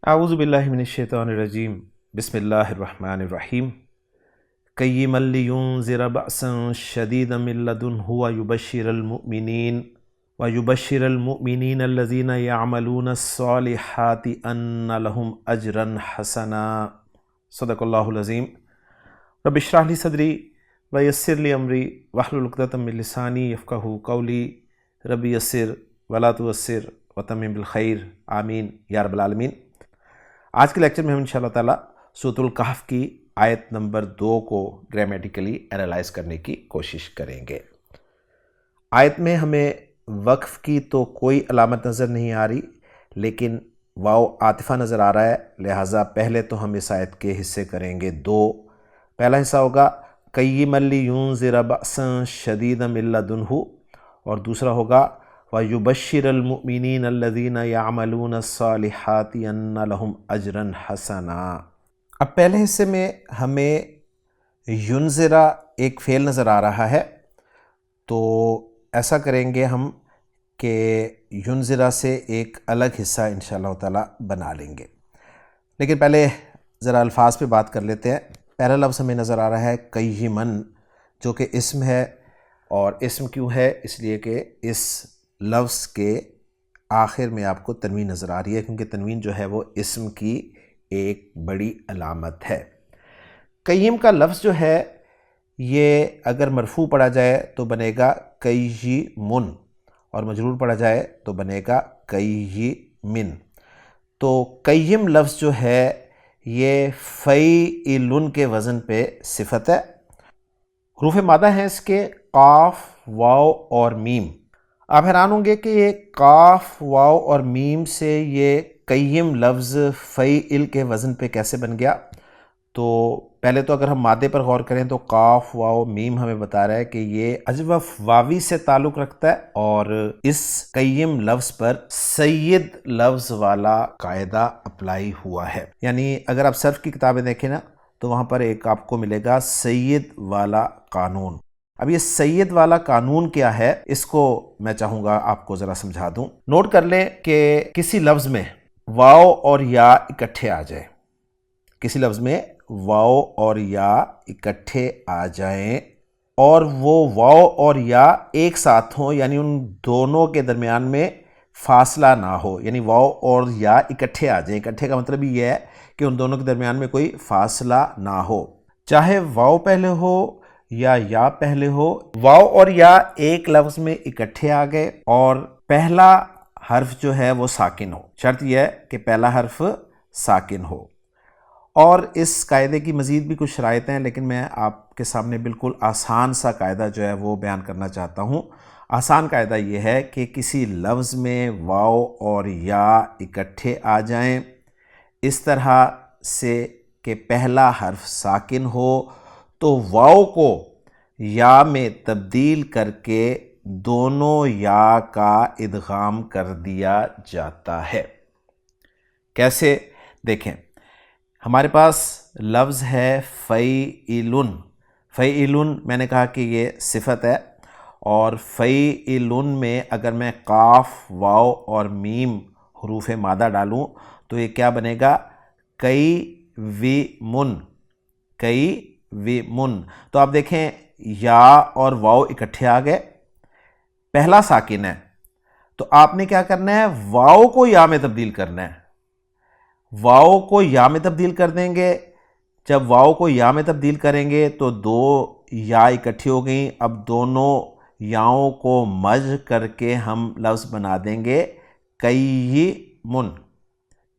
اعوذ باللہ من الشیطان الرجیم بسم اللہ الرحمن الرحیم قیما لینذر بأسا شدیدا من لدنہ ویبشر المؤمنین الذین یعملون الصالحات ان لهم اجرا حسنا۔ صدق اللہ العظیم۔ رب اشرح لی صدری ویسر لی امری واحلل عقدۃ من لسانی یفقہوا قولی۔ رب یسر ولا تعسر وتمم بالخیر، آمین یا رب العالمین۔ آج کے لیکچر میں ہم انشاءاللہ تعالیٰ سورۃ الکہف کی آیت نمبر 2 کو گرامیٹیکلی انالائز کرنے کی کوشش کریں گے۔ آیت میں ہمیں وقف کی تو کوئی علامت نظر نہیں آ رہی، لیکن واو عاطفہ نظر آ رہا ہے، لہٰذا پہلے تو ہم اس آیت کے حصے کریں گے 2۔ پہلا حصہ ہوگا قیما لینذر بأسا شدیدا من لدنہ، اور دوسرا ہوگا وَيُبَشِّرَ الْمُؤْمِنِينَ الَّذِينَ يَعْمَلُونَ الصَّالِحَاتِ أَنَّ لَهُمْ أَجْرًا حَسَنًا۔ اب پہلے حصے میں ہمیں ینذرا ایک فعل نظر آ رہا ہے، تو ایسا کریں گے ہم کہ ینذرا سے ایک الگ حصہ انشاءاللہ تعالیٰ بنا لیں گے، لیکن پہلے ذرا الفاظ پہ بات کر لیتے ہیں۔ پہلا لفظ ہمیں نظر آ رہا ہے قیماً، جو کہ اسم ہے، اور اسم کیوں ہے؟ اس لیے کہ اس لفظ کے آخر میں آپ کو تنوین نظر آ رہی ہے، کیونکہ تنوین جو ہے وہ اسم کی ایک بڑی علامت ہے۔ قیم کا لفظ جو ہے یہ اگر مرفوع پڑھا جائے تو بنے گا قیمن، اور مجرور پڑھا جائے تو بنے گا قیمن۔ تو قیم لفظ جو ہے یہ فعیل کے وزن پہ صفت ہے۔ حروف مادہ ہیں اس کے قاف، واو اور میم۔ آپ حیران ہوں گے کہ یہ قاف، واو اور میم سے یہ قیم لفظ فعیل کے وزن پہ کیسے بن گیا؟ تو پہلے تو اگر ہم مادے پر غور کریں تو قاف، واو، میم ہمیں بتا رہا ہے کہ یہ اجوف واوی سے تعلق رکھتا ہے، اور اس قیم لفظ پر سید لفظ والا قاعدہ اپلائی ہوا ہے۔ یعنی اگر آپ صرف کی کتابیں دیکھیں نا تو وہاں پر ایک آپ کو ملے گا سید والا قانون۔ اب یہ سید والا قانون کیا ہے، اس کو میں چاہوں گا آپ کو ذرا سمجھا دوں۔ نوٹ کر لیں کہ کسی لفظ میں واو اور یا اکٹھے آ جائیں، کسی لفظ میں واو اور یا اکٹھے آ جائیں، اور وہ واو اور یا ایک ساتھ ہوں، یعنی ان دونوں کے درمیان میں فاصلہ نہ ہو، یعنی واو اور یا اکٹھے آ جائیں۔ اکٹھے کا مطلب یہ ہے کہ ان دونوں کے درمیان میں کوئی فاصلہ نہ ہو، چاہے واو پہلے ہو یا پہلے ہو۔ واو اور یا ایک لفظ میں اکٹھے آ گئے اور پہلا حرف جو ہے وہ ساکن ہو، شرط یہ ہے کہ پہلا حرف ساکن ہو۔ اور اس قاعدے کی مزید بھی کچھ شرائط ہیں، لیکن میں آپ کے سامنے بالکل آسان سا قاعدہ جو ہے وہ بیان کرنا چاہتا ہوں۔ آسان قاعدہ یہ ہے کہ کسی لفظ میں واو اور یا اکٹھے آ جائیں اس طرح سے کہ پہلا حرف ساکن ہو، تو واو کو یا میں تبدیل کر کے دونوں یا کا ادغام کر دیا جاتا ہے۔ کیسے؟ دیکھیں، ہمارے پاس لفظ ہے فعیلن۔ فعیلن میں نے کہا کہ یہ صفت ہے، اور فعیلن میں اگر میں قاف، واو اور میم حروف مادہ ڈالوں تو یہ کیا بنے گا؟ قیومن، قیومن۔ تو آپ دیکھیں یا اور واو اکٹھے آ گئے، پہلا ساکن ہے، تو آپ نے کیا کرنا ہے؟ واو کو یا میں تبدیل کرنا ہے۔ واو کو یا میں تبدیل کر دیں گے۔ جب واو کو یا میں تبدیل کریں گے تو دو یا اکٹھی ہو گئیں، اب دونوں یاؤں کو مرج کر کے ہم لفظ بنا دیں گے قیمن،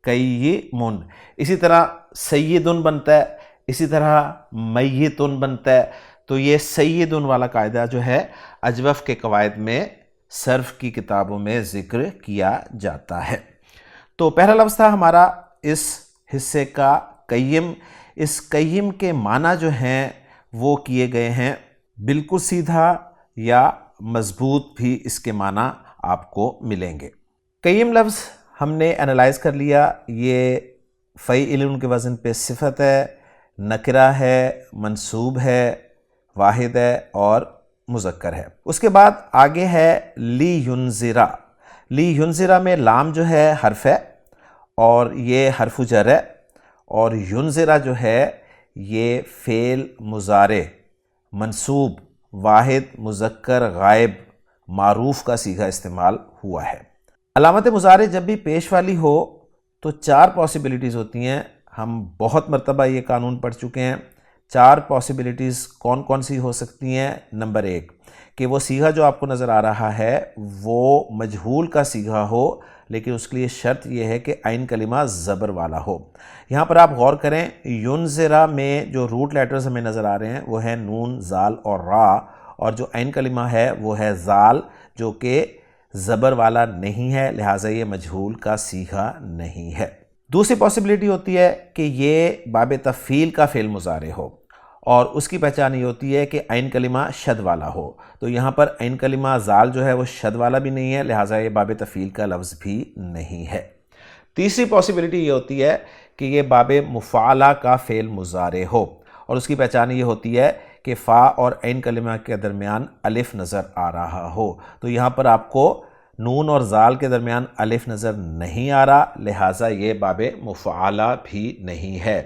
قیمن۔ اسی طرح سیدن بنتا ہے، اسی طرح میتن بنتا ہے۔ تو یہ سیدن والا قاعدہ جو ہے اجوف کے قواعد میں صرف کی کتابوں میں ذکر کیا جاتا ہے۔ تو پہلا لفظ تھا ہمارا اس حصے کا قیم۔ اس قیم کے معنی جو ہیں وہ کیے گئے ہیں بالکل سیدھا یا مضبوط بھی اس کے معنی آپ کو ملیں گے۔ قیم لفظ ہم نے انالائز کر لیا، یہ فعیل کے وزن پہ صفت ہے، نکرہ ہے، منصوب ہے، واحد ہے اور مذکر ہے۔ اس کے بعد آگے ہے لی ینذرا۔ لی ینذرا میں لام جو ہے حرف ہے، اور یہ حرف جر ہے، اور ینذرا جو ہے یہ فعل مضارع منصوب واحد مذکر غائب معروف کا صیغہ استعمال ہوا ہے۔ علامت مضارع جب بھی پیش والی ہو تو 4 پاسبلٹیز ہوتی ہیں، ہم بہت مرتبہ یہ قانون پڑھ چکے ہیں۔ 4 پاسبلٹیز کون کون سی ہو سکتی ہیں؟ نمبر 1 کہ وہ صیغہ جو آپ کو نظر آ رہا ہے وہ مجہول کا صیغہ ہو، لیکن اس کے لیے شرط یہ ہے کہ عین کلمہ زبر والا ہو۔ یہاں پر آپ غور کریں، ینذرا میں جو روٹ لیٹرز ہمیں نظر آ رہے ہیں وہ ہیں نون، زال اور را، اور جو عین کلمہ ہے وہ ہے زال، جو کہ زبر والا نہیں ہے، لہٰذا یہ مجہول کا صیغہ نہیں ہے۔ دوسری پاسبلٹی ہوتی ہے کہ یہ باب تفعیل کا فعل مضارع ہو، اور اس کی پہچان یہ ہوتی ہے کہ عین کلمہ شد والا ہو۔ تو یہاں پر عین کلمہ زال جو ہے وہ شد والا بھی نہیں ہے، لہٰذا یہ باب تفعیل کا لفظ بھی نہیں ہے۔ تیسری پاسبلٹی یہ ہوتی ہے کہ یہ باب مفعلہ کا فعل مضارع ہو، اور اس کی پہچان یہ ہوتی ہے کہ فا اور عین کلمہ کے درمیان الف نظر آ رہا ہو۔ تو یہاں پر آپ کو نون اور زال کے درمیان الف نظر نہیں آ رہا، لہٰذا یہ باب مفعلہ بھی نہیں ہے۔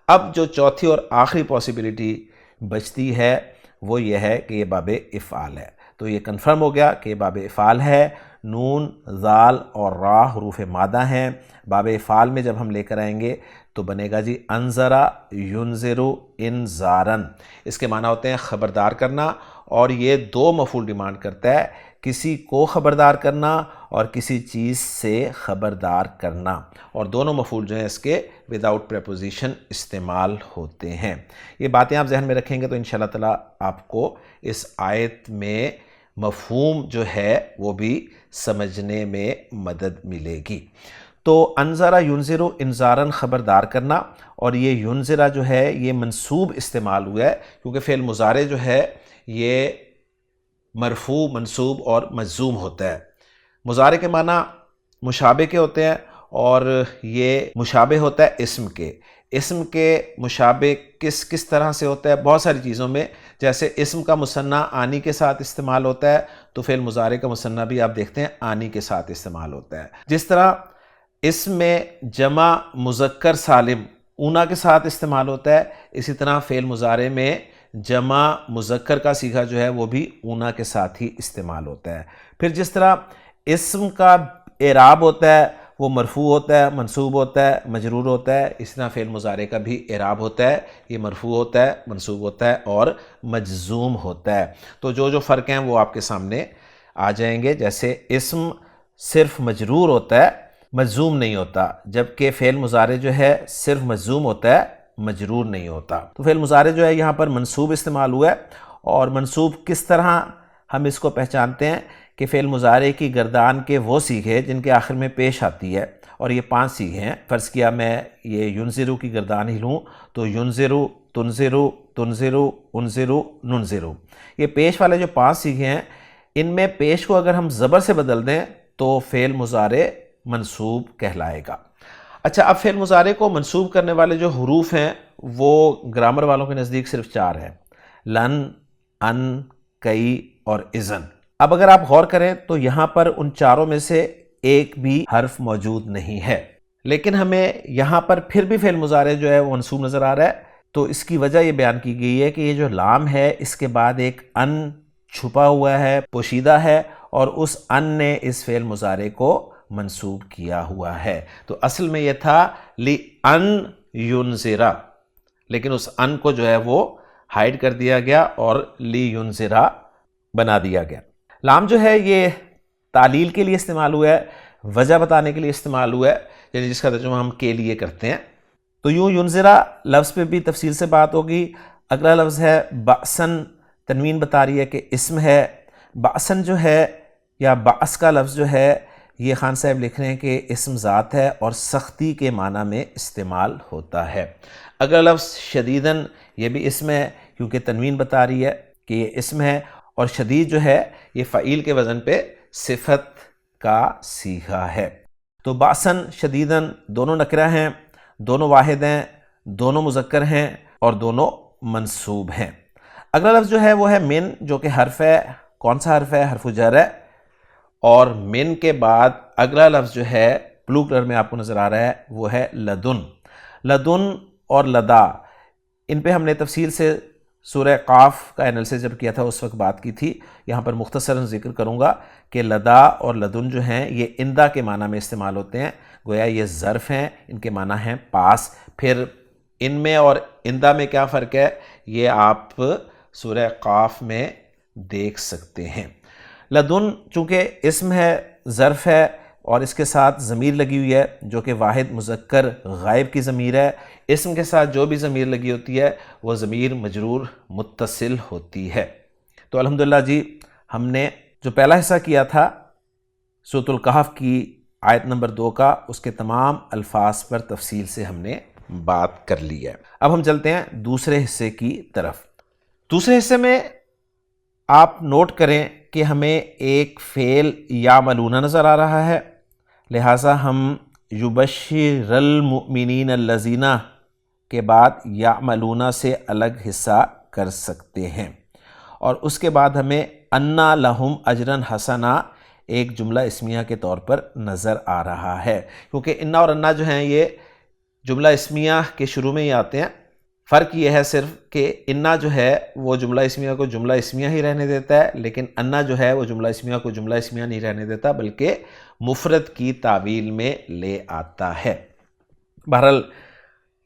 اب جو چوتھی اور آخری پاسبلٹی بچتی ہے وہ یہ ہے کہ یہ باب افعال ہے۔ تو یہ کنفرم ہو گیا کہ یہ باب افعال ہے۔ نون، زال اور را حروف مادہ ہیں۔ باب افعال میں جب ہم لے کر آئیں گے تو بنے گا جی انذرا ینذرو انذارن۔ اس کے معنی ہوتے ہیں خبردار کرنا، اور یہ 2 مفعول ڈیمانڈ کرتا ہے، کسی کو خبردار کرنا اور کسی چیز سے خبردار کرنا، اور دونوں مفعول جو ہیں اس کے وداؤٹ پریپوزیشن استعمال ہوتے ہیں۔ یہ باتیں آپ ذہن میں رکھیں گے تو انشاءاللہ تعالیٰ آپ کو اس آیت میں مفہوم جو ہے وہ بھی سمجھنے میں مدد ملے گی۔ تو انذرا ینذرو انذارن خبردار کرنا، اور یہ ینذرا جو ہے یہ منصوب استعمال ہوا ہے کیونکہ فعل مضارع جو ہے یہ مرفوع، منصوب اور مجزوم ہوتا ہے۔ مضارع کے معنی مشابہ کے ہوتے ہیں، اور یہ مشابہ ہوتا ہے اسم کے۔ اسم کے مشابہ کس طرح سے ہوتا ہے؟ بہت ساری چیزوں میں، جیسے اسم کا مثنیٰ آنی کے ساتھ استعمال ہوتا ہے تو فعل مضارع کا مثنیٰ بھی آپ دیکھتے ہیں آنی کے ساتھ استعمال ہوتا ہے۔ جس طرح اسم میں جمع مذکر سالم اونا کے ساتھ استعمال ہوتا ہے، اسی طرح فعل مضارع میں جمع مذکر کا صیغہ جو ہے وہ بھی اونا کے ساتھ ہی استعمال ہوتا ہے۔ پھر جس طرح اسم کا اعراب ہوتا ہے وہ مرفوع ہوتا ہے، منصوب ہوتا ہے، مجرور ہوتا ہے، اس طرح فعل مضارع کا بھی اعراب ہوتا ہے، یہ مرفوع ہوتا ہے، منصوب ہوتا ہے اور مجزوم ہوتا ہے۔ تو جو فرق ہیں وہ آپ کے سامنے آ جائیں گے، جیسے اسم صرف مجرور ہوتا ہے، مجزوم نہیں ہوتا، جبکہ فعل مضارع جو ہے صرف مجزوم ہوتا ہے، مجرور نہیں ہوتا۔ تو فعل مضارع جو ہے یہاں پر منصوب استعمال ہوا ہے، اور منصوب کس طرح ہم اس کو پہچانتے ہیں کہ فعل مضارع کی گردان کے وہ صیغے جن کے آخر میں پیش آتی ہے، اور یہ 5 صیغے ہیں۔ فرض کیا میں یہ ینذرو کی گردان ہی لوں تو ینذرو، تنذرو، تنذرو، انذرو، ننذرو، یہ پیش والے جو 5 صیغے ہیں، ان میں پیش کو اگر ہم زبر سے بدل دیں تو فعل مضارع منصوب کہلائے گا۔ اچھا، اب فعل مضارع کو منصوب کرنے والے جو حروف ہیں وہ گرامر والوں کے نزدیک صرف 4 ہیں، لن، ان، کئی اور اذن۔ اب اگر آپ غور کریں تو یہاں پر ان 4 میں سے ایک بھی حرف موجود نہیں ہے، لیکن ہمیں یہاں پر پھر بھی فعل مضارع جو ہے وہ منصوب نظر آ رہا ہے۔ تو اس کی وجہ یہ بیان کی گئی ہے کہ یہ جو لام ہے اس کے بعد ایک ان چھپا ہوا ہے، پوشیدہ ہے، اور اس ان نے اس فعل مضارع کو منصوب کیا ہوا ہے۔ تو اصل میں یہ تھا لِأَن يُنذِرَ، لیکن اس ان کو جو ہے وہ ہائیڈ کر دیا گیا اور لِيُنذِرَ بنا دیا گیا۔ لام جو ہے یہ تعلیل کے لیے استعمال ہوا ہے، وجہ بتانے کے لیے استعمال ہوا ہے، یعنی جس کا ترجمہ ہم کے لیے کرتے ہیں۔ تو یوں ینذرا لفظ پہ بھی تفصیل سے بات ہوگی۔ اگلا لفظ ہے بأسن، تنوین بتا رہی ہے کہ اسم ہے۔ بأسن جو ہے یا بأس کا لفظ جو ہے یہ خان صاحب لکھ رہے ہیں کہ اسم ذات ہے اور سختی کے معنی میں استعمال ہوتا ہے۔ اگلا لفظ شدیدن، یہ بھی اسم ہے کیونکہ تنوین بتا رہی ہے کہ یہ اسم ہے، اور شدید جو ہے یہ فعیل کے وزن پہ صفت کا صیغہ ہے۔ تو بأسن، شدیدن دونوں نکرہ ہیں، دونوں واحد ہیں، دونوں مذکر ہیں اور دونوں منصوب ہیں۔ اگلا لفظ جو ہے وہ ہے من، جو کہ حرف ہے۔ کون سا حرف ہے؟ حرف جر ہے، اور من کے بعد اگلا لفظ جو ہے بلو کلر میں آپ کو نظر آ رہا ہے وہ ہے لدن. لدن اور لدا، ان پہ ہم نے تفصیل سے سورہ قاف کا انالیسس جب کیا تھا اس وقت بات کی تھی. یہاں پر مختصراً ذکر کروں گا کہ لدا اور لدن جو ہیں یہ اندہ کے معنی میں استعمال ہوتے ہیں، گویا یہ ظرف ہیں، ان کے معنی ہیں پاس. پھر ان میں اور اندہ میں کیا فرق ہے یہ آپ سورہ قاف میں دیکھ سکتے ہیں. لدن چونکہ اسم ہے، ظرف ہے، اور اس کے ساتھ ضمیر لگی ہوئی ہے جو کہ واحد مذکر غائب کی ضمیر ہے. اسم کے ساتھ جو بھی ضمیر لگی ہوتی ہے وہ ضمیر مجرور متصل ہوتی ہے. تو الحمدللہ جی ہم نے جو پہلا حصہ کیا تھا سورۃ الکہف کی آیت نمبر 2 کا، اس کے تمام الفاظ پر تفصیل سے ہم نے بات کر لی ہے. اب ہم چلتے ہیں دوسرے حصے کی طرف. دوسرے حصے میں آپ نوٹ کریں کہ ہمیں ایک فعل یعملون نظر آ رہا ہے، لہٰذا ہم یبشر المؤمنین الذین کے بعد یعملون سے الگ حصہ کر سکتے ہیں، اور اس کے بعد ہمیں انا لہم اجرن حسنا ایک جملہ اسمیہ کے طور پر نظر آ رہا ہے، کیونکہ انا اور انا جو ہیں یہ جملہ اسمیہ کے شروع میں ہی آتے ہیں. فرق یہ ہے صرف کہ انا جو ہے وہ جملہ اسمیہ کو جملہ اسمیہ ہی رہنے دیتا ہے، لیکن انا جو ہے وہ جملہ اسمیہ کو جملہ اسمیہ نہیں رہنے دیتا بلکہ مفرد کی تعویل میں لے آتا ہے. بہرحال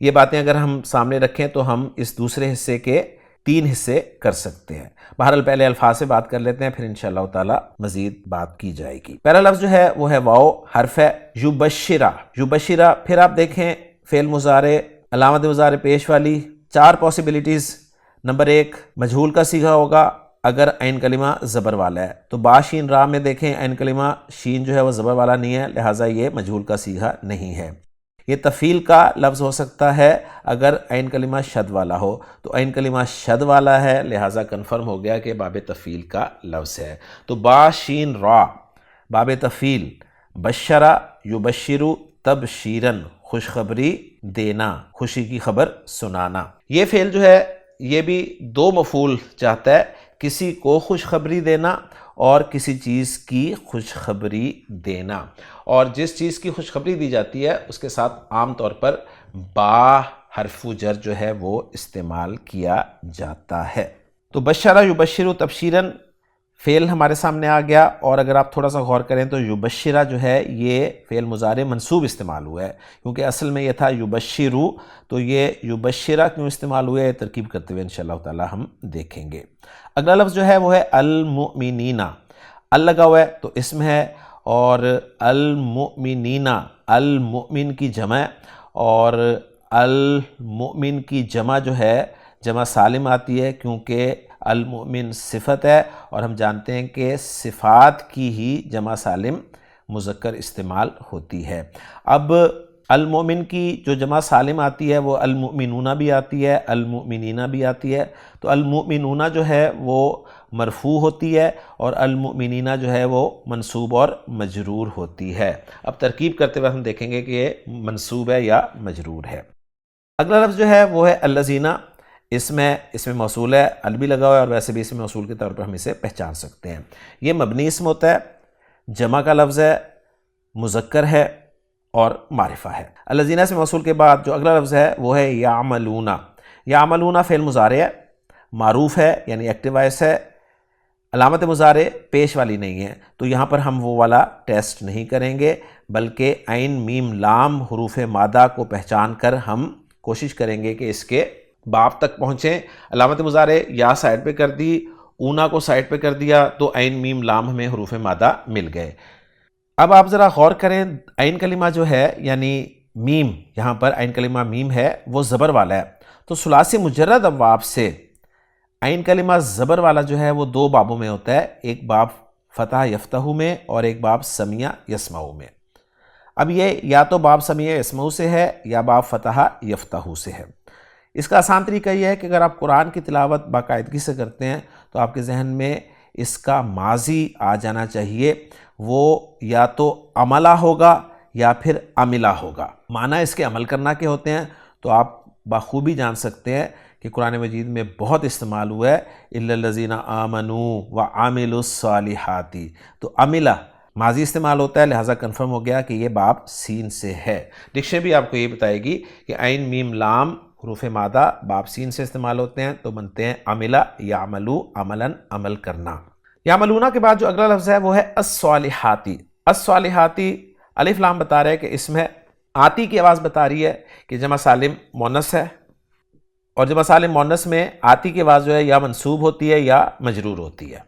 یہ باتیں اگر ہم سامنے رکھیں تو ہم اس دوسرے حصے کے 3 حصے کر سکتے ہیں. بہرحال پہلے الفاظ سے بات کر لیتے ہیں، پھر انشاءاللہ تعالی مزید بات کی جائے گی. پہلا لفظ جو ہے وہ ہے واو حرف ہے یبشرہ. یبشرہ پھر آپ دیکھیں فعل مضارع علامت مضارع پیش والی 4 پاسبلٹیز. نمبر 1 مجہول کا صیغہ ہوگا اگر عین کلمہ زبر والا ہے، تو با شین را میں دیکھیں عین کلمہ شین جو ہے وہ زبر والا نہیں ہے، لہٰذا یہ مجہول کا صیغہ نہیں ہے. یہ تفعیل کا لفظ ہو سکتا ہے اگر عین کلمہ شد والا ہو، تو عین کلمہ شد والا ہے لہٰذا کنفرم ہو گیا کہ باب تفعیل کا لفظ ہے. تو با شین را باب تفعیل. بشرا یبشرو تبشیرن خوشخبری دینا، خوشی کی خبر سنانا. یہ فعل جو ہے یہ بھی 2 مفعول چاہتا ہے، کسی کو خوشخبری دینا اور کسی چیز کی خوشخبری دینا. اور جس چیز کی خوشخبری دی جاتی ہے اس کے ساتھ عام طور پر با حرف جر جو ہے وہ استعمال کیا جاتا ہے. تو بشرا یبشرو تبشیرن فعل ہمارے سامنے آ گیا، اور اگر آپ تھوڑا سا غور کریں تو یبشرہ جو ہے یہ فعل مضارع منصوب استعمال ہوا ہے، کیونکہ اصل میں یہ تھا یبشرو، تو یہ یبشرہ کیوں استعمال ہوا ہے ترکیب کرتے ہوئے انشاءاللہ تعالی ہم دیکھیں گے. اگلا لفظ جو ہے وہ ہے المؤمنین. ال لگا ہوا ہے تو اسم ہے، اور المؤمنین المؤمن کی جمع، اور المؤمن کی جمع جو ہے جمع سالم آتی ہے کیونکہ المؤمن صفت ہے، اور ہم جانتے ہیں کہ صفات کی ہی جمع سالم مذکر استعمال ہوتی ہے. اب المؤمن کی جو جمع سالم آتی ہے وہ المؤمنون بھی آتی ہے، المؤمنین بھی آتی ہے. تو المؤمنون جو ہے وہ مرفوع ہوتی ہے اور المؤمنین جو ہے وہ منصوب اور مجرور ہوتی ہے. اب ترکیب کرتے ہوئے ہم دیکھیں گے کہ یہ منصوب ہے یا مجرور ہے. اگلا لفظ جو ہے وہ ہے الذین. اسم موصول ہے، ال بھی لگا ہوا ہے، اور ویسے بھی اسم موصول کے طور پر ہم اسے پہچان سکتے ہیں. یہ مبنی اسم ہوتا ہے، جمع کا لفظ ہے، مذکر ہے اور معرفہ ہے. الذین سے موصول کے بعد جو اگلا لفظ ہے وہ ہے یعملون. یعملون فعل مضارع ہے، معروف ہے یعنی ایکٹیو وائس ہے، علامت مضارع پیش والی نہیں ہے، تو یہاں پر ہم وہ والا ٹیسٹ نہیں کریں گے، بلکہ عین میم لام حروف مادہ کو پہچان کر ہم کوشش کریں گے کہ اس کے باب تک پہنچیں. علامت مضارع یا سائڈ پہ کر دی، اونا کو سائڈ پہ کر دیا، تو عین میم لام ہمیں حروف مادہ مل گئے. اب آپ ذرا غور کریں، عین کلمہ جو ہے یعنی میم، یہاں پر عین کلمہ میم ہے وہ زبر والا ہے، تو ثلاثی مجرد ابواب سے عین کلمہ زبر والا جو ہے وہ 2 بابوں میں ہوتا ہے، ایک باب فتح یفتح میں اور ایک باب سمیع یسمع میں. اب یہ یا تو باب سمیع یسمع سے ہے یا باب فتح یفتح سے ہے. اس کا آسان طریقہ یہ ہے کہ اگر آپ قرآن کی تلاوت باقاعدگی سے کرتے ہیں تو آپ کے ذہن میں اس کا ماضی آ جانا چاہیے، وہ یا تو عملہ ہوگا یا پھر عملہ ہوگا. معنی اس کے عمل کرنا کے ہوتے ہیں، تو آپ بخوبی جان سکتے ہیں کہ قرآن مجید میں بہت استعمال ہوا ہے الا الذین آمنوا وعملوا الصالحات. تو عملہ ماضی استعمال ہوتا ہے، لہٰذا کنفرم ہو گیا کہ یہ باب سین سے ہے۔ ڈکشنری بھی آپ کو یہ بتائے گی کہ عین میم لام حروف مادہ باب سین سے استعمال ہوتے ہیں تو بنتے ہیں عملہ یعملو عملاً عمل کرنا۔ یعملونا کے بعد جو اگلا لفظ ہے وہ ہے الصالحاتی۔ الصالحاتی الف لام بتا رہے ہیں کہ اسم ہے، آتی کی آواز بتا رہی ہے کہ جمع سالم مونس ہے، اور جمع سالم مونس میں آتی کی آواز جو ہے یا منصوب ہوتی ہے یا مجرور ہوتی ہے۔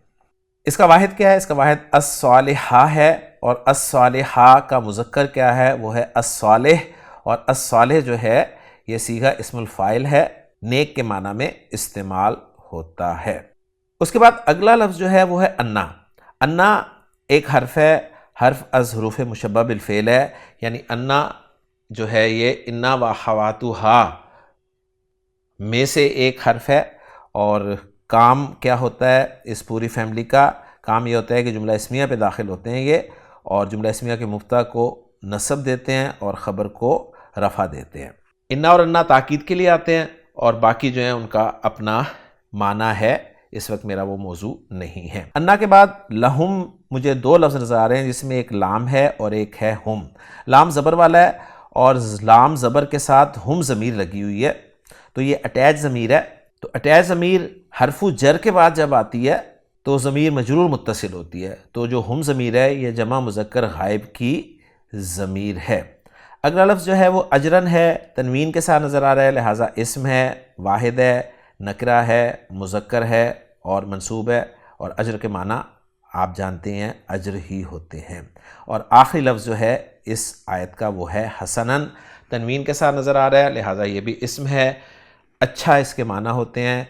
اس کا واحد کیا ہے؟ اس کا واحد الصالحہ ہے، اور الصالحہ کا مذکر کیا ہے؟ وہ ہے الصالح، اور الصالح جو ہے یہ صیغہ اسم الفاعل ہے، نیک کے معنی میں استعمال ہوتا ہے۔ اس کے بعد اگلا لفظ جو ہے وہ ہے انا۔ انا ایک حرف ہے، حرف از حروف مشبہ بالفعل ہے، یعنی انا جو ہے یہ انا و اخواتہا میں سے ایک حرف ہے، اور کام کیا ہوتا ہے اس پوری فیملی کا؟ کام یہ ہوتا ہے کہ جملہ اسمیہ پہ داخل ہوتے ہیں یہ، اور جملہ اسمیہ کے مبتدا کو نصب دیتے ہیں اور خبر کو رفع دیتے ہیں۔ انا اور انا تاکید کے لیے آتے ہیں، اور باقی جو ہیں ان کا اپنا معنی ہے، اس وقت میرا وہ موضوع نہیں ہے۔ انا کے بعد لہم مجھے دو لفظ نظر آ رہے ہیں، جس میں ایک لام ہے اور ایک ہے ہم۔ لام زبر والا ہے، اور لام زبر کے ساتھ ہم ضمیر لگی ہوئی ہے، تو یہ اٹیچ ضمیر ہے۔ تو اٹیچ ضمیر حرف جر کے بعد جب آتی ہے تو ضمیر مجرور متصل ہوتی ہے، تو جو ہم ضمیر ہے یہ جمع مذکر غائب کی ضمیر ہے۔ اگلا لفظ جو ہے وہ اجرن ہے، تنوین کے ساتھ نظر آ رہا ہے، لہٰذا اسم ہے، واحد ہے، نکرہ ہے، مذکر ہے اور منصوب ہے، اور اجر کے معنی آپ جانتے ہیں اجر ہی ہوتے ہیں۔ اور آخری لفظ جو ہے اس آیت کا وہ ہے حسنن، تنوین کے ساتھ نظر آ رہا ہے، لہٰذا یہ بھی اسم ہے، اچھا اس کے معنی ہوتے ہیں،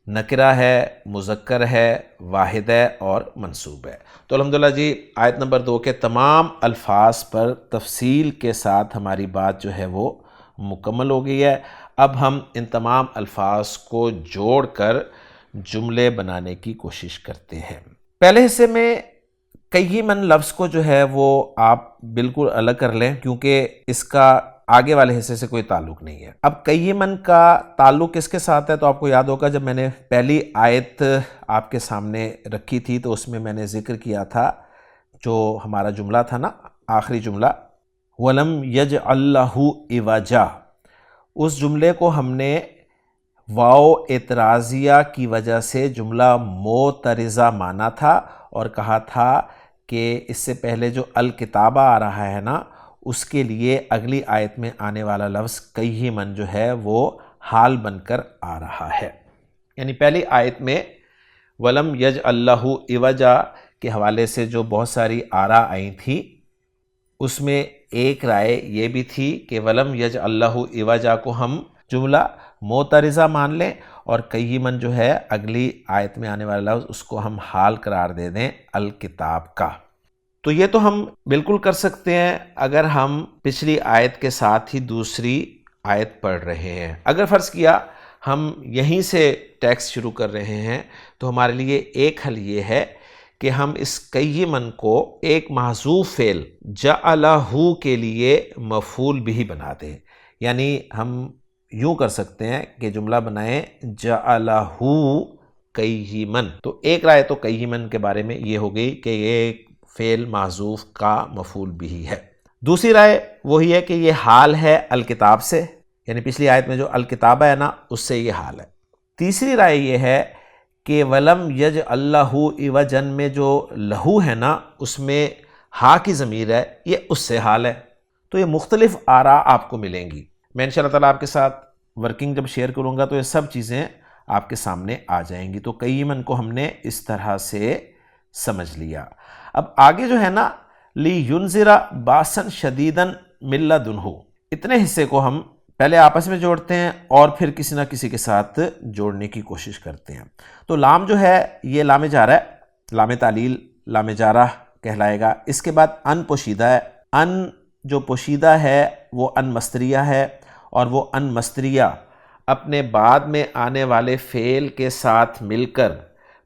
نکرہ ہے، مذکر ہے، واحد ہے اور منصوب ہے۔ تو الحمدللہ جی آیت نمبر 2 کے تمام الفاظ پر تفصیل کے ساتھ ہماری بات جو ہے وہ مکمل ہو گئی ہے۔ اب ہم ان تمام الفاظ کو جوڑ کر جملے بنانے کی کوشش کرتے ہیں۔ پہلے حصے میں قیمن لفظ کو جو ہے وہ آپ بالکل الگ کر لیں، کیونکہ اس کا آگے والے حصے سے کوئی تعلق نہیں ہے۔ اب قیمن کا تعلق کس کے ساتھ ہے؟ تو آپ کو یاد ہوگا جب میں نے پہلی آیت آپ کے سامنے رکھی تھی تو اس میں میں نے ذکر کیا تھا، جو ہمارا جملہ تھا نا، آخری جملہ وَلَمْ يَجْعَلْ لَهُ عِوَجًا، اس جملے کو ہم نے واو اعتراضیہ کی وجہ سے جملہ معترضہ مانا تھا، اور کہا تھا کہ اس سے پہلے جو الکتابہ آ رہا ہے نا، اس کے لیے اگلی آیت میں آنے والا لفظ قیمن جو ہے وہ حال بن کر آ رہا ہے۔ یعنی پہلی آیت میں وَلَمْ يَجْعَلْ لَهُ عِوَجًا کے حوالے سے جو بہت ساری آراء آئی تھیں، اس میں ایک رائے یہ بھی تھی کہ وَلَمْ يَجْعَلْ لَهُ عِوَجًا کو ہم جملہ معترضہ مان لیں، اور قیمن جو ہے اگلی آیت میں آنے والا لفظ اس کو ہم حال قرار دے دیں الکتاب کا۔ تو یہ تو ہم بالکل کر سکتے ہیں اگر ہم پچھلی آیت کے ساتھ ہی دوسری آیت پڑھ رہے ہیں۔ اگر فرض کیا ہم یہیں سے ٹیکسٹ شروع کر رہے ہیں تو ہمارے لیے ایک حل یہ ہے کہ ہم اس قیمن کو ایک محذوف فعل جعلہ کے لیے مفعول بھی بنا دیں، یعنی ہم یوں کر سکتے ہیں کہ جملہ بنائیں جعلہ قیمن۔ تو ایک رائے تو قیمن کے بارے میں یہ ہو گئی کہ یہ فعل محذوف کا مفعول بھی ہے۔ دوسری رائے وہی ہے کہ یہ حال ہے الکتاب سے، یعنی پچھلی آیت میں جو الکتابہ ہے نا اس سے یہ حال ہے۔ تیسری رائے یہ ہے کہ وَلَمْ يَجْعَلْ لَهُ عِوَجًا میں جو لہو ہے نا اس میں ہا کی ضمیر ہے، یہ اس سے حال ہے۔ تو یہ مختلف آراء آپ کو ملیں گی، میں انشاءاللہ تعالیٰ آپ کے ساتھ ورکنگ جب شیئر کروں گا تو یہ سب چیزیں آپ کے سامنے آ جائیں گی۔ تو قیمن کو ہم نے اس طرح سے سمجھ لیا۔ اب آگے جو ہے نا لِيُنذِرَ بَأْسًا شَدِيدًا مِن لَدُنْهُ، اتنے حصے کو ہم پہلے آپس میں جوڑتے ہیں اور پھر کسی نہ کسی کے ساتھ جوڑنے کی کوشش کرتے ہیں۔ تو لام جو ہے یہ لام جارہ ہے، لام تعلیل لام جارہ کہلائے گا۔ اس کے بعد ان پوشیدہ ہے، ان جو پوشیدہ ہے وہ ان مصدریہ ہے، اور وہ ان مصدریہ اپنے بعد میں آنے والے فعل کے ساتھ مل کر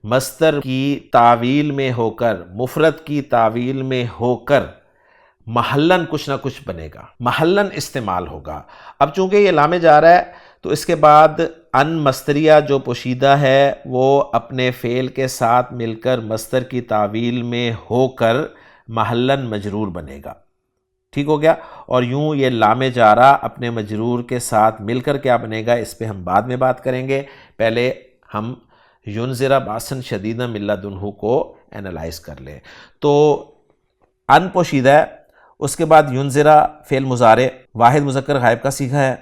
مصدر کی تعویل میں ہو کر، مفرد کی تعویل میں ہو کر محلن کچھ نہ کچھ بنے گا، محلن استعمال ہوگا۔ اب چونکہ یہ لام جارہ ہے تو اس کے بعد ان مصدریہ جو پوشیدہ ہے وہ اپنے فعل کے ساتھ مل کر مصدر کی تعویل میں ہو کر محلن مجرور بنے گا، ٹھیک ہو گیا۔ اور یوں یہ لام جارہ اپنے مجرور کے ساتھ مل کر کیا بنے گا، اس پہ ہم بعد میں بات کریں گے، پہلے ہم ینذر باسن شدیدا من لدنہ کو اینالائز کر لیں۔ تو ان پوشیدہ ہے، اس کے بعد ینذر فعل مضارع واحد مذکر غائب کا صیغہ ہے،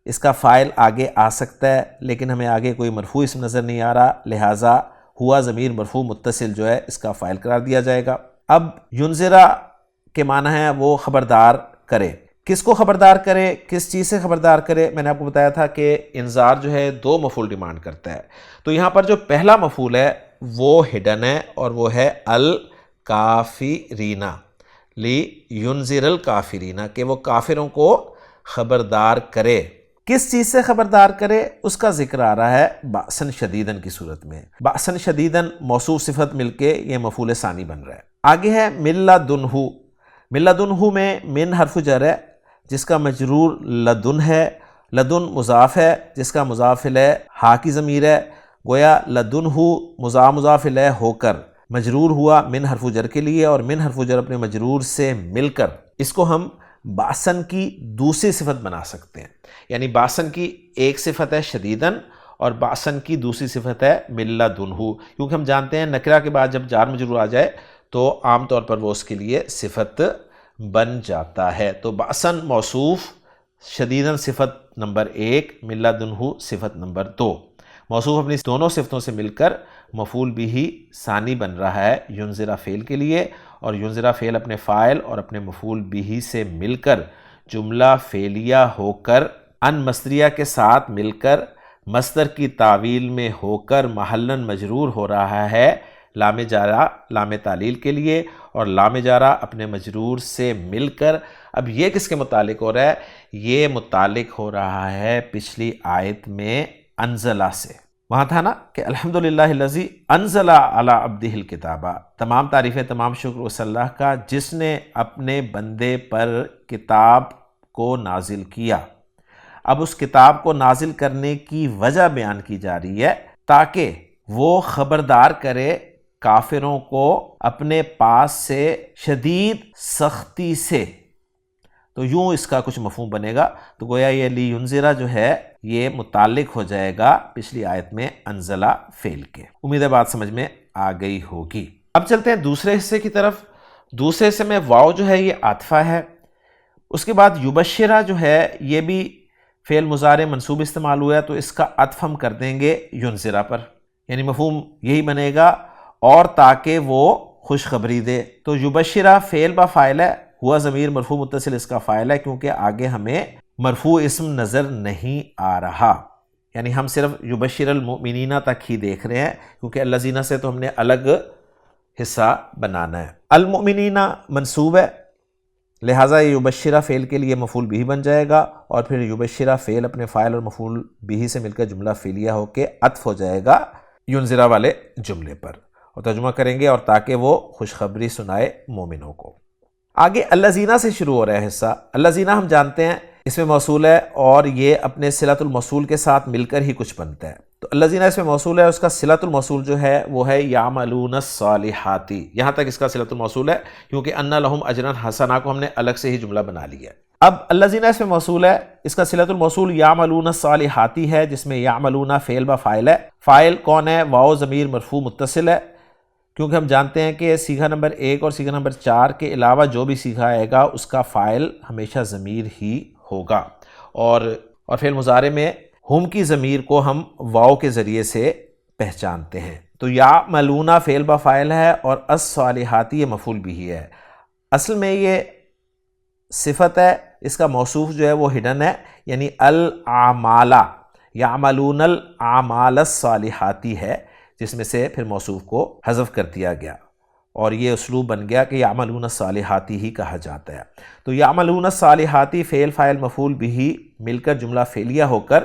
اس کا فاعل آگے آ سکتا ہے لیکن ہمیں آگے کوئی مرفوع اسم نظر نہیں آ رہا، لہٰذا ہوا ضمیر مرفوع متصل جو ہے اس کا فاعل قرار دیا جائے گا۔ اب ینذر کے معنی ہے وہ خبردار کرے، کس کو خبردار کرے، کس چیز سے خبردار کرے؟ میں نے آپ کو بتایا تھا کہ انذار جو ہے دو مفعول ڈیمانڈ کرتا ہے، تو یہاں پر جو پہلا مفعول ہے وہ ہڈن ہے اور وہ ہے الکافرین، لینذر الکافرین، کہ وہ کافروں کو خبردار کرے۔ کس چیز سے خبردار کرے اس کا ذکر آ رہا ہے بأسن شدیدن کی صورت میں۔ بأسن شدیدن موصوف صفت مل کے یہ مفعول ثانی بن رہا ہے۔ آگے ہے من لدنہ، من لدنہ میں من حرف جر ہے جس کا مجرور لدن ہے، لدن مضاف ہے جس کا مضاف الیہ ہا کی ضمیر ہے، گویا لدنہ مضاف الیہ ہو کر مجرور ہوا من حرف جر کے لیے، اور من حرف جر اپنے مجرور سے مل کر اس کو ہم باسن کی دوسری صفت بنا سکتے ہیں، یعنی باسن کی ایک صفت ہے شدیدن اور باسن کی دوسری صفت ہے من لدنہ، کیونکہ ہم جانتے ہیں نکرہ کے بعد جب جار مجرور آ جائے تو عام طور پر وہ اس کے لیے صفت بن جاتا ہے۔ تو باسن موصوف، شدیدن صفت نمبر 1، من لدنہ صفت نمبر 2، موصوف اپنی دونوں صفتوں سے مل کر مفعول بھی ثانی بن رہا ہے ینذر فعل کے لیے، اور ینذر فعل اپنے فاعل اور اپنے مفعول بھی سے مل کر جملہ فعلیہ ہو کر ان مصدریہ کے ساتھ مل کر مصدر کی تعویل میں ہو کر محلن مجرور ہو رہا ہے لام جارہ لام تعلیل کے لیے، اور لام جارہ اپنے مجرور سے مل کر اب یہ کس کے متعلق ہو رہا ہے؟ یہ متعلق ہو رہا ہے پچھلی آیت میں انزلہ سے۔ وہاں تھا نا کہ الحمدللہ الذی انزل علی عبدہ الکتاب، تمام تعریفیں تمام شکر اس اللہ کا جس نے اپنے بندے پر کتاب کو نازل کیا۔ اب اس کتاب کو نازل کرنے کی وجہ بیان کی جا رہی ہے تاکہ وہ خبردار کرے کافروں کو اپنے پاس سے شدید سختی سے، تو یوں اس کا کچھ مفہوم بنے گا۔ تو گویا یہ لینذر جو ہے یہ متعلق ہو جائے گا پچھلی آیت میں انزلہ فعل کے۔ امید ہے بات سمجھ میں آ گئی ہوگی۔ اب چلتے ہیں دوسرے حصے کی طرف۔ دوسرے حصے میں واو جو ہے یہ عاطفہ ہے، اس کے بعد یبشرہ جو ہے یہ بھی فعل مضارع منصوب استعمال ہوا ہے، تو اس کا عطف ہم کر دیں گے ینذر پر، یعنی مفہوم یہی بنے گا اور تاکہ وہ خوشخبری دے۔ تو یبشرہ فعل با فاعل ہے، ہوا ضمیر مرفوع متصل اس کا فاعل ہے کیونکہ آگے ہمیں مرفوع اسم نظر نہیں آ رہا، یعنی ہم صرف یبشر المؤمنین تک ہی دیکھ رہے ہیں کیونکہ الذین سے تو ہم نے الگ حصہ بنانا ہے۔ المؤمنین منصوب ہے، لہٰذا یہ یبشرہ فعل کے لیے مفعول بھی بن جائے گا، اور پھر یبشرہ فعل اپنے فاعل اور مفعول بھی سے مل کر جملہ فعلیہ ہو کے عطف ہو جائے گا ینذر والے جملے پر، اور ترجمہ کریں گے اور تاکہ وہ خوشخبری سنائے مومنوں کو۔ آگے الذین سے شروع ہو رہا ہے حصہ۔ الذین ہم جانتے ہیں اس میں موصول ہے اور یہ اپنے صلۃ الموصول کے ساتھ مل کر ہی کچھ بنتا ہے، تو الذین اس میں موصول ہے، اس کا صلۃ الموصول جو ہے وہ ہے یعملون الصالحات، یہاں تک اس کا صلۃ الموصول ہے کیونکہ ان لہم اجرا حسنا کو ہم نے الگ سے ہی جملہ بنا لیا ہے۔ اب الذین اس میں موصول ہے، اس کا صلۃ الموصول یعملون الصالحات ہے جس میں یعملون فعل با فاعل ہے، فاعل کون ہے؟ واو ضمیر مرفوع متصل ہے، کیونکہ ہم جانتے ہیں کہ صیغہ نمبر 1 اور صیغہ نمبر 4 کے علاوہ جو بھی صیغہ آئے گا اس کا فاعل ہمیشہ ضمیر ہی ہوگا، اور فعل مضارع میں ہم کی ضمیر کو ہم واو کے ذریعے سے پہچانتے ہیں۔ تو یعملون فعل با فاعل ہے اور الصالحات یہ مفعول بھی ہے۔ اصل میں یہ صفت ہے، اس کا موصوف جو ہے وہ ہڈن ہے، یعنی الاعمال، یعملون الاعمال الصالحات ہے، جس میں سے پھر موصوف کو حذف کر دیا گیا اور یہ اسلوب بن گیا کہ یعملون الصالحات ہی کہا جاتا ہے۔ تو یعملون الصالحات فعل فاعل مفعول بھی مل کر جملہ فعلیہ ہو کر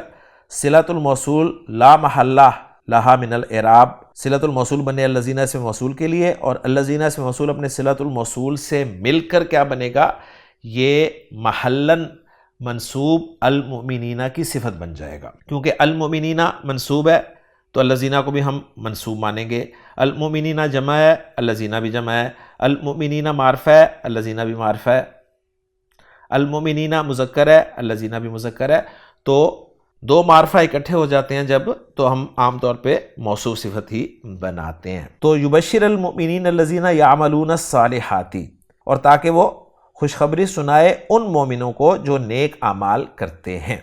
صلۃ الموصول لا محلہ لہا من الاعراب، صلۃ الموصول بنے الذین اسم موصول کے لیے، اور الذین اسم موصول اپنے صلۃ الموصول سے مل کر کیا بنے گا؟ یہ محلن منصوب المؤمنین کی صفت بن جائے گا، کیونکہ المؤمنین منصوب ہے تو الذین کو بھی ہم منصوب مانیں گے، المؤمنین جمع ہے، الذین بھی جمع ہے، المؤمنین معرفہ ہے، الذین بھی معرفہ ہے، المؤمنین مذکر ہے، الذین بھی مذکر ہے، تو دو معرفہ اکٹھے ہو جاتے ہیں جب تو ہم عام طور پہ موصوف صفت ہی بناتے ہیں. تو یبشر المؤمنین الذین یعملون الصالحات، اور تاکہ وہ خوشخبری سنائے ان مومنوں کو جو نیک اعمال کرتے ہیں.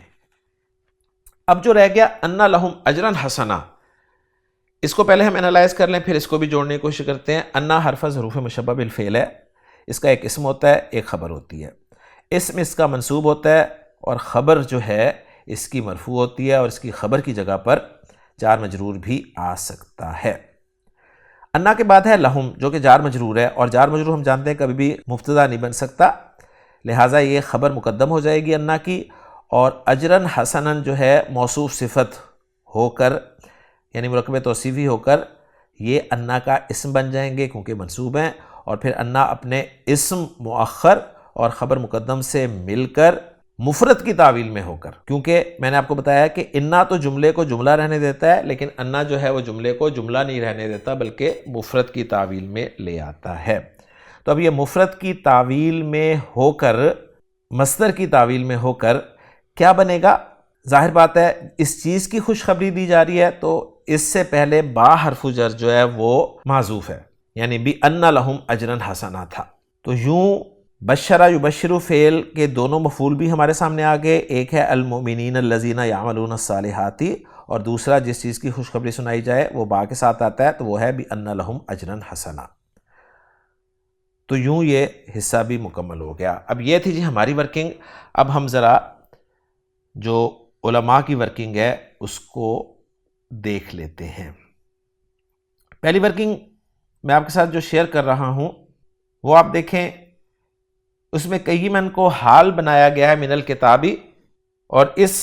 اب جو رہ گیا ان لہم اجرا حسنا، اس کو پہلے ہم انالائز کر لیں، پھر اس کو بھی جوڑنے کی کوشش کرتے ہیں. انا حرف ظروف مشبہ بالفعل ہے، اس کا ایک اسم ہوتا ہے، ایک خبر ہوتی ہے. اسم اس کا منصوب ہوتا ہے اور خبر جو ہے اس کی مرفوع ہوتی ہے، اور اس کی خبر کی جگہ پر جار مجرور بھی آ سکتا ہے. انا کے بعد ہے لہم جو کہ جار مجرور ہے، اور جار مجرور ہم جانتے ہیں کبھی بھی مبتدا نہیں بن سکتا، لہٰذا یہ خبر مقدم ہو جائے گی انا کی، اور اجرن حسنن جو ہے موصوف صفت ہو کر یعنی مرکب توصیفی ہو کر یہ انا کا اسم بن جائیں گے کیونکہ منصوب ہیں، اور پھر انا اپنے اسم مؤخر اور خبر مقدم سے مل کر مفرد کی تعویل میں ہو کر، کیونکہ میں نے آپ کو بتایا کہ انا تو جملے کو جملہ رہنے دیتا ہے، لیکن انا جو ہے وہ جملے کو جملہ نہیں رہنے دیتا بلکہ مفرد کی تعویل میں لے آتا ہے. تو اب یہ مفرد کی تعویل میں ہو کر، مصدر کی تعویل میں ہو کر کیا بنے گا؟ ظاہر بات ہے اس چیز کی خوشخبری دی جا رہی ہے تو اس سے پہلے با حرف جر جو ہے وہ معذوف ہے، یعنی بھی ان لہم اجرا حسنا تھا. تو یوں بشرا یبشرو فعل کے دونوں مفعول بھی ہمارے سامنے آ گئے، ایک ہے المؤمنین الذین یعملون الصالحات، اور دوسرا جس چیز کی خوشخبری سنائی جائے وہ با کے ساتھ آتا ہے تو وہ ہے بھی ان لہم اجرا حسنا. تو یوں یہ حصہ بھی مکمل ہو گیا. اب یہ تھی جی ہماری ورکنگ. اب ہم ذرا جو علماء کی ورکنگ ہے اس کو دیکھ لیتے ہیں. پہلی ورکنگ میں آپ کے ساتھ جو شیئر کر رہا ہوں وہ آپ دیکھیں، اس میں قیمن کو حال بنایا گیا ہے من الکتابی، اور اس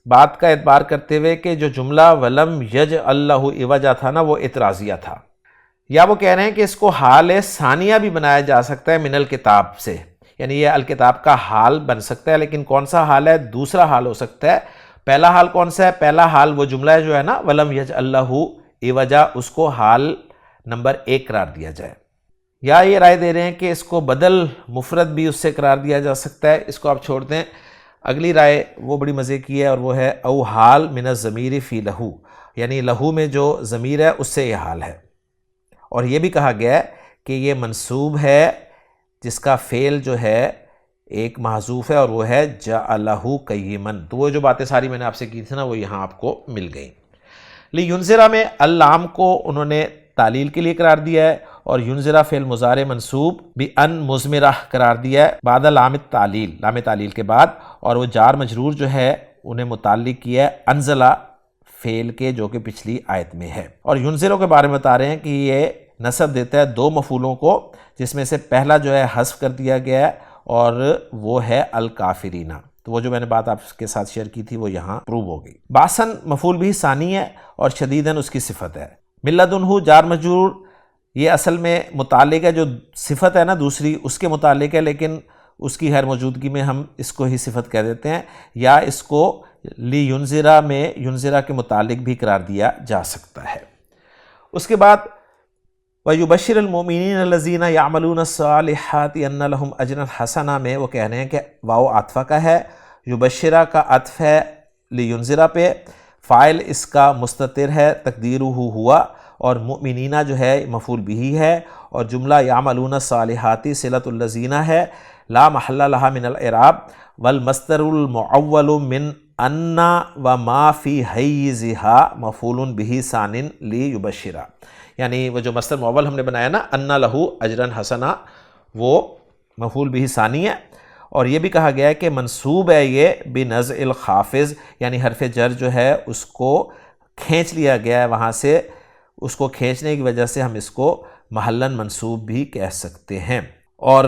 بات کا اعتبار کرتے ہوئے کہ جو جملہ ولم یجعل لہ عوجا تھا نا وہ اعتراضیہ تھا، یا وہ کہہ رہے ہیں کہ اس کو حال ثانیہ بھی بنایا جا سکتا ہے من الکتاب سے، یعنی یہ الکتاب کا حال بن سکتا ہے، لیکن کون سا حال ہے؟ دوسرا حال ہو سکتا ہے. پہلا حال کون سا ہے؟ پہلا حال وہ جملہ ہے جو ہے نا ولم یجعل لہ عوجا، اس کو حال نمبر 1 قرار دیا جائے. یا یہ رائے دے رہے ہیں کہ اس کو بدل مفرد بھی اس سے قرار دیا جا سکتا ہے، اس کو آپ چھوڑ دیں. اگلی رائے وہ بڑی مزے کی ہے اور وہ ہے او حال من الضمیر فی لہو، یعنی لہو میں جو ضمیر ہے اس سے یہ حال ہے. اور یہ بھی کہا گیا ہے کہ یہ منصوب ہے جس کا فعل جو ہے ایک محذوف ہے اور وہ ہے جعلہ قیمن. تو وہ جو باتیں ساری میں نے آپ سے کی تھی نا وہ یہاں آپ کو مل گئیں. لینذرا میں اللام کو انہوں نے تعلیل کے لیے قرار دیا ہے، اور ینذرا فعل مضارع منصوب بھی ان مضمرہ قرار دیا ہے بعد لام التعلیل، لام تعلیل کے بعد، اور وہ جار مجرور جو ہے انہیں متعلق کیا ہے انزلہ فعل کے جو کہ پچھلی آیت میں ہے. اور ینذروں کے بارے میں بتا رہے ہیں کہ یہ نسب دیتا ہے 2 مفعولوں کو، جس میں سے پہلا جو ہے حذف کر دیا گیا ہے اور وہ ہے الکافرین. تو وہ جو میں نے بات آپ کے ساتھ شیئر کی تھی وہ یہاں پروو ہو گئی. باسن مفعول بھی ثانی ہے اور شدیدن اس کی صفت ہے. ملدنہ جار مجرور یہ اصل میں متعلق ہے، جو صفت ہے نا دوسری اس کے متعلق ہے، لیکن اس کی غیر موجودگی میں ہم اس کو ہی صفت کہہ دیتے ہیں، یا اس کو لی ینذرا میں ینذرا کے متعلق بھی قرار دیا جا سکتا ہے. اس کے بعد وَيُبَشِّرُ الْمُؤْمِنِينَ الَّذِينَ يَعْمَلُونَ الصَّالِحَاتِ أَنَّ لَهُمْ أَجْرًا حَسَنًا میں وہ کہہ رہے ہیں کہ واو عطفہ کا ہے، یبشرہ کا عطف ہے لینذرا پہ، فاعل اس کا مستتر ہے تقدیرہ ہوا، اور مؤمنینہ جو ہے مفعول بہ ہے، اور جملہ یعملون الصالحات صلۃ الذین ہے، لا محل لها من الاعراب، والمصدر المعول من ان وما فی حیزها مفعول بہ ثان لیبشرہ. یعنی وہ جو مصدر معول ہم نے بنایا نا ان لہ اجرا حسنا وہ مفعول بہ ثانی ہے. اور یہ بھی کہا گیا ہے کہ منصوب ہے یہ بنزع الخافض، یعنی حرف جر جو ہے اس کو کھینچ لیا گیا ہے وہاں سے، اس کو کھینچنے کی وجہ سے ہم اس کو محلاً منصوب بھی کہہ سکتے ہیں. اور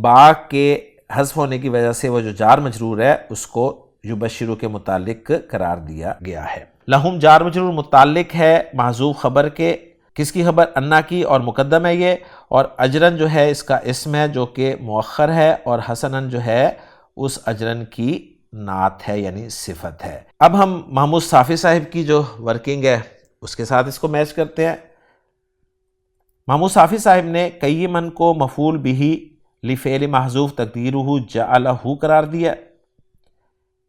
با کے حذف ہونے کی وجہ سے وہ جو جار مجرور ہے اس کو یبشرو کے متعلق قرار دیا گیا ہے. لہم جار مجرور متعلق ہے محذوف خبر کے، کس کی خبر؟ انا کی، اور مقدم ہے یہ، اور اجرن جو ہے اس کا اسم ہے جو کہ مؤخر ہے، اور حسنن جو ہے اس اجرن کی نعت ہے یعنی صفت ہے. اب ہم محمود صافی صاحب کی جو ورکنگ ہے اس کے ساتھ اس کو میچ کرتے ہیں. محمود صافی صاحب نے قیمن کو مفعول بہ لفعل محذوف تقدیرہ جعلہ قرار دیا،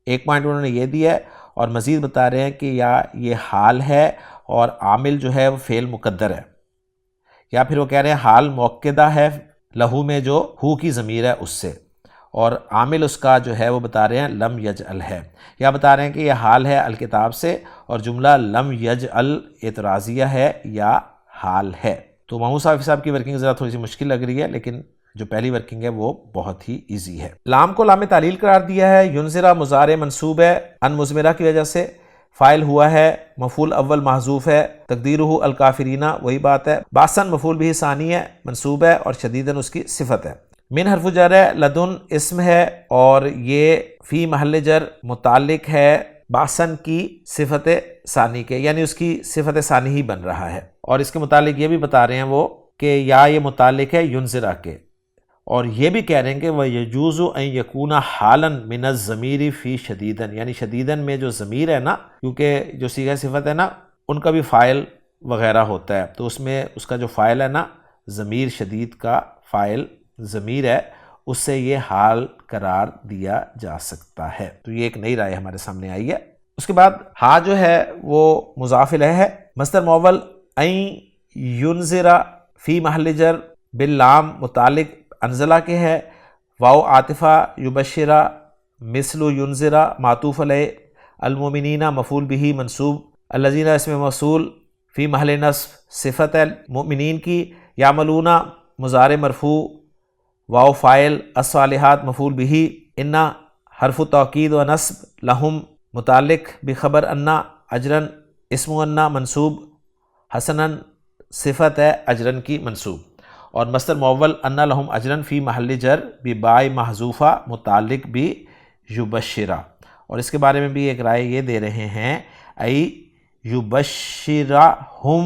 ایک پوائنٹ انہوں نے یہ دیا ہے، اور مزید بتا رہے ہیں کہ یا یہ حال ہے اور عامل جو ہے وہ فعل مقدر ہے، یا پھر وہ کہہ رہے ہیں حال موقدہ ہے لہو میں جو ہو کی ضمیر ہے اس سے، اور عامل اس کا جو ہے وہ بتا رہے ہیں لم یجعل ہے، یا بتا رہے ہیں کہ یہ حال ہے الکتاب سے اور جملہ لم یجعل اعتراضیہ ہے یا حال ہے۔ تو محمود صافی صاحب کی ورکنگ ذرا تھوڑی سی مشکل لگ رہی ہے، لیکن جو پہلی ورکنگ ہے وہ بہت ہی ایزی ہے۔ لام کو لام تعلیل قرار دیا ہے، ینذرا مضارع منصوب ہے ان مضمرہ کی وجہ سے، فاعل ہوا ہے، مفعول اول محذوف ہے، تقدیرہ الکافرین وہی بات ہے، باسن مفعول بھی ثانی ہے منصوب ہے اور شدیدن اس کی صفت ہے، من حرف جر ہے، لدن اسم ہے اور یہ فی محل جر متعلق ہے باسن کی صفت ثانی کے، یعنی اس کی صفت ثانی ہی بن رہا ہے، اور اس کے متعلق یہ بھی بتا رہے ہیں وہ کہ یا یہ متعلق ہے ینذرا کے، اور یہ بھی کہہ رہے ہیں کہ وَيَجُوزُ أَن يَكُونَ حَالًا مِنَ الضَّمِيرِ فِي شَدِيدًا، یعنی شدیدن میں جو ضمیر ہے نا، کیونکہ جو صیغہ صفت ہے نا ان کا بھی فاعل وغیرہ ہوتا ہے، تو اس میں اس کا جو فاعل ہے نا ضمیر شدید کا فاعل ضمیر ہے، اس سے یہ حال قرار دیا جا سکتا ہے۔ تو یہ ایک نئی رائے ہمارے سامنے آئی ہے۔ اس کے بعد ہا جو ہے وہ مضاف الیہ ہے، مصدر معول این ینذرا فی محل جر باللام متعلق انزلہ کے ہے، واو عاطفہ یبشرہ مثل ینذرا معطوف علیہ، المؤمنین مفعول بہ منصوب، الذین اسم موصول فی محل نصب صفت ہے مؤمنین کی، یعملون مضارع مرفوع، واو فاعل، الصالحات مفعول بہ، ان حرف توکید و نصب، لہم متعلق بخبر ان، اجرن اسم ان منصوب، حسنن صفت ہے اجرن کی منصوب، اور مصدر معول ان لہم اجرن فی محل جر بباء محذوفہ متعلق بھی یبشرہ، اور اس کے بارے میں بھی ایک رائے یہ دے رہے ہیں ای یبشرہم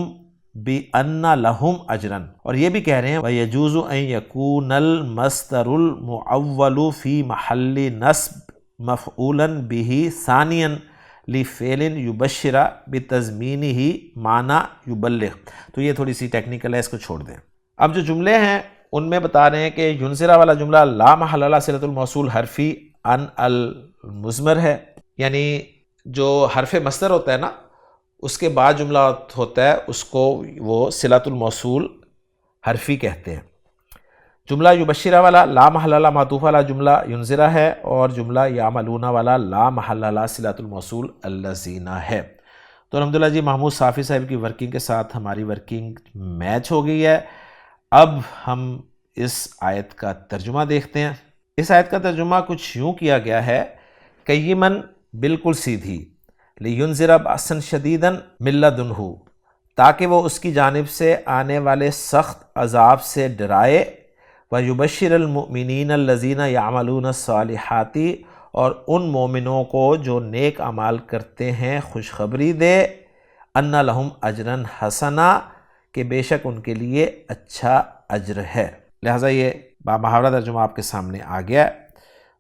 بِأَنَّ لَهُمْ أَجْرًا، اور یہ بھی کہہ رہے ہیں وَيَجُوزُ أَن يَكُونَ الْمَصْدَرُ الْمُعَوَّلُ فِي مَحَلِّ نَصْبٍ مَفْعُولًا بِهِ ثَانِيًا لِفْعِلٍ يُبَشِّرَ بِتَضْمِینِهِ معنى يُبَلِّغ۔ تو یہ تھوڑی سی ٹیکنیکل ہے، اس کو چھوڑ دیں۔ اب جو جملے ہیں ان میں بتا رہے ہیں کہ ینذرا والا جملہ لا محل لہ صلۃ الموصول حرفی ان المضمر ہے، یعنی جو حرف مصدر ہوتا ہے نا اس کے بعد جملہ ہوتا ہے اس کو وہ صلۃ الموصول حرفی کہتے ہیں۔ جملہ یبشرہ والا لا محل لہ معطوف والا جملہ ینذرا ہے، اور جملہ یعملون والا لا محل لہ صلۃ الموصول الذین ہے۔ تو الحمدللہ جی محمود صافی صاحب کی ورکنگ کے ساتھ ہماری ورکنگ میچ ہو گئی ہے۔ اب ہم اس آیت کا ترجمہ دیکھتے ہیں۔ اس آیت کا ترجمہ کچھ یوں کیا گیا ہے، قیمن بالکل سیدھی، لینذر بأسا شدیدا من لدنہ، تاکہ وہ اس کی جانب سے آنے والے سخت عذاب سے ڈرائے، ویبشر المؤمنین الذین یعملون الصالحات، اور ان مومنوں کو جو نیک اعمال کرتے ہیں خوشخبری دے، ان لہم اجرا حسنا، کہ بے شک ان کے لیے اچھا اجر ہے۔ لہٰذا یہ بامحاورہ ترجمہ آپ کے سامنے آ گیا ہے۔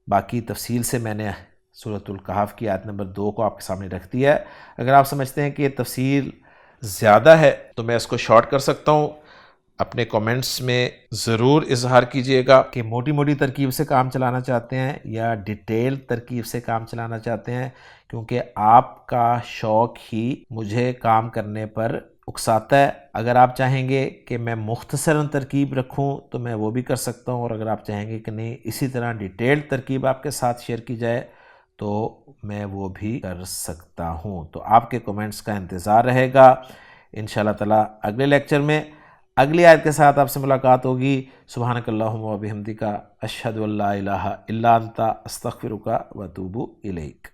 باقی تفصیل سے میں نے سورۃ الکہف کی آیت نمبر 2 کو آپ کے سامنے رکھ دیا ہے۔ اگر آپ سمجھتے ہیں کہ یہ تفصیل زیادہ ہے تو میں اس کو شارٹ کر سکتا ہوں۔ اپنے کومنٹس میں ضرور اظہار کیجئے گا کہ موٹی موٹی ترکیب سے کام چلانا چاہتے ہیں یا ڈیٹیل ترکیب سے کام چلانا چاہتے ہیں، کیونکہ آپ کا شوق ہی مجھے کام کرنے پر اکساتا ہے۔ اگر آپ چاہیں گے کہ میں مختصراً ترکیب رکھوں تو میں وہ بھی کر سکتا ہوں، اور اگر آپ چاہیں گے کہ نہیں اسی طرح ڈیٹیل ترکیب آپ کے ساتھ شیئر کی جائے تو میں وہ بھی کر سکتا ہوں۔ تو آپ کے کومنٹس کا انتظار رہے گا۔ انشاءاللہ تعالی اگلے لیکچر میں اگلی آیت کے ساتھ آپ سے ملاقات ہوگی۔ سبحانک اللہم و بحمدک، اشہد ان لا الہ الا انت، استغفرک و اتوب الیک۔